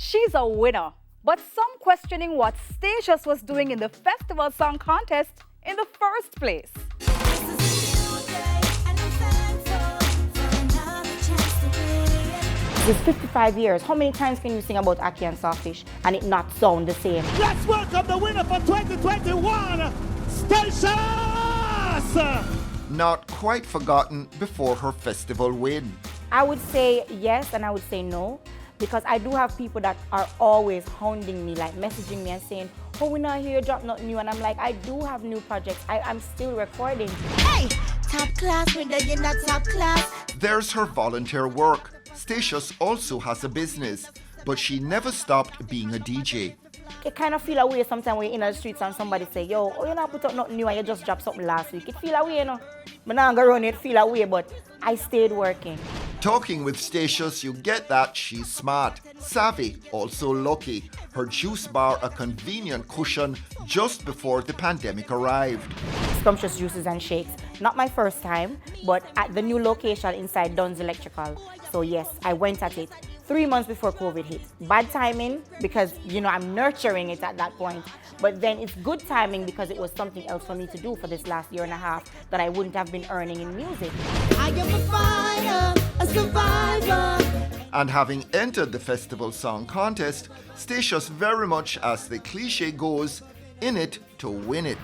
She's a winner, but some questioning what Stacious was doing in the festival song contest in the first place. It's 55 years. How many times can you sing about Aki and Sawfish and it not sound the same? Let's welcome the winner for 2021, Stacious! Not quite forgotten before her festival win. I would say yes and I would say no, because I do have people that are always hounding me, like messaging me and saying, oh, we not hear you drop nothing new. And I'm like, I do have new projects. I'm still recording. Hey, top class, when you're not top class. There's her volunteer work. Stacious also has a business, but she never stopped being a DJ. It kind of feel a way sometimes when you're in the streets and somebody say, yo, oh, you not put up nothing new and you just dropped something last week. It feel a way, you know. But now I'm going to run it, feel a way, but I stayed working. Talking with Stacious, you get that she's smart, savvy, also lucky. Her juice bar a convenient cushion just before the pandemic arrived. Scrumptious juices and shakes. Not my first time, but at the new location inside Dunn's Electrical. So yes, I went at it 3 months before COVID hit. Bad timing because, you know, I'm nurturing it at that point. But then it's good timing because it was something else for me to do for this last year and a half that I wouldn't have been earning in music. I am a fighter, a survivor. And having entered the festival song contest, Stacious very much, as the cliche goes, in it to win it.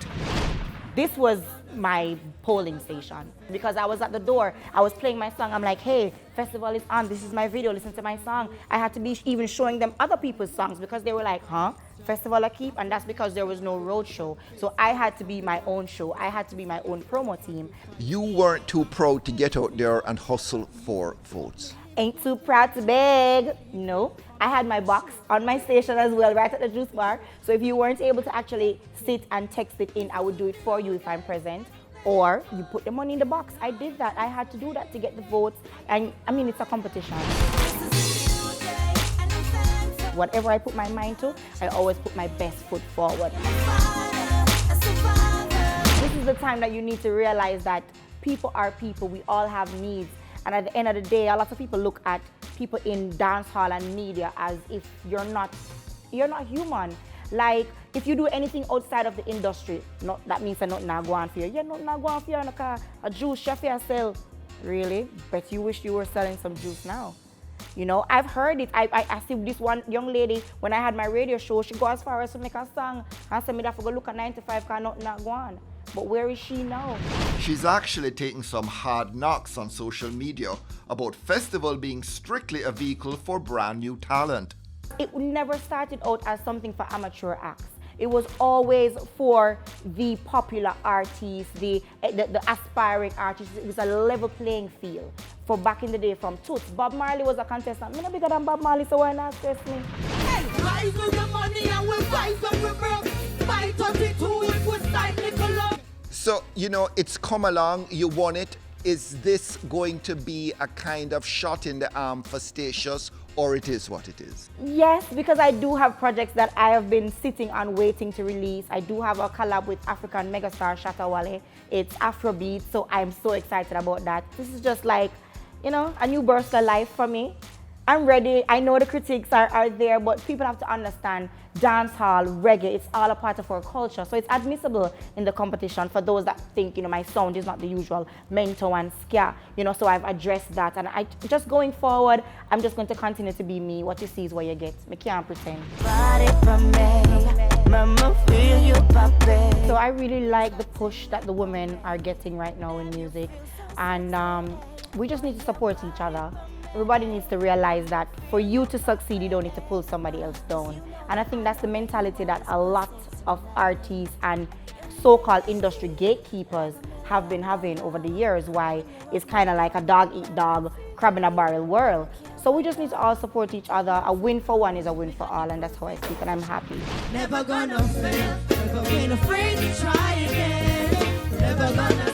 This was my polling station because I was at the door. I was playing my song. I'm like, hey, festival is on. This is my video. Listen to my song. I had to be even showing them other people's songs because they were like, huh? Festival I keep? And that's because there was no road show. So I had to be my own show. I had to be my own promo team. You weren't too proud to get out there and hustle for votes. Ain't too proud to beg. No. I had my box on my station as well, right at the juice bar. So if you weren't able to actually sit and text it in, I would do it for you if I'm present. Or you put the money in the box. I did that. I had to do that to get the votes. And I mean, it's a competition. Whatever I put my mind to, I always put my best foot forward. This is the time that you need to realize that people are people. We all have needs. And at the end of the day, a lot of people look at people in dancehall and media as if you're not human. Like, if you do anything outside of the industry, that means that nothing not going for you. Yeah, nothing not going for you. A juice chef yourself. Really? Bet you wish you were selling some juice now. You know, I've heard it. I see this one young lady, when I had my radio show, she go as far as to make a song and say me that for go look at 95 because nothing not going. But where is she now? She's actually taking some hard knocks on social media about festival being strictly a vehicle for brand new talent. It never started out as something for amateur acts. It was always for the popular artists, the aspiring artists. It was a level playing field. For back in the day from Toots. Bob Marley was a contestant. I'm not bigger than Bob Marley, so why not stress me? Hey, rise with the money and we'll rise up with broke. By 32 it was like Nicola. So, you know, it's come along, you won it. Is this going to be a kind of shot in the arm for Stacious, or it is what it is? Yes, because I do have projects that I have been sitting on waiting to release. I do have a collab with African megastar Shatta Wale. It's Afrobeat, so I'm so excited about that. This is just like, you know, a new burst of life for me. I'm ready. I know the critiques are there, but people have to understand dancehall, reggae, it's all a part of our culture. So it's admissible in the competition for those that think, you know, my sound is not the usual mento and ska, you know, so I've addressed that. And I just going forward, I'm just going to continue to be me. What you see is what you get. I can't pretend. So I really like the push that the women are getting right now in music. And we just need to support each other. Everybody needs to realize that for you to succeed, you don't need to pull somebody else down. And I think that's the mentality that a lot of artists and so-called industry gatekeepers have been having over the years, why it's kind of like a dog-eat-dog, crab-in-a-barrel world. So we just need to all support each other. A win for one is a win for all, and that's how I speak, and I'm happy. Never gonna fail, never been afraid to try again. Never gonna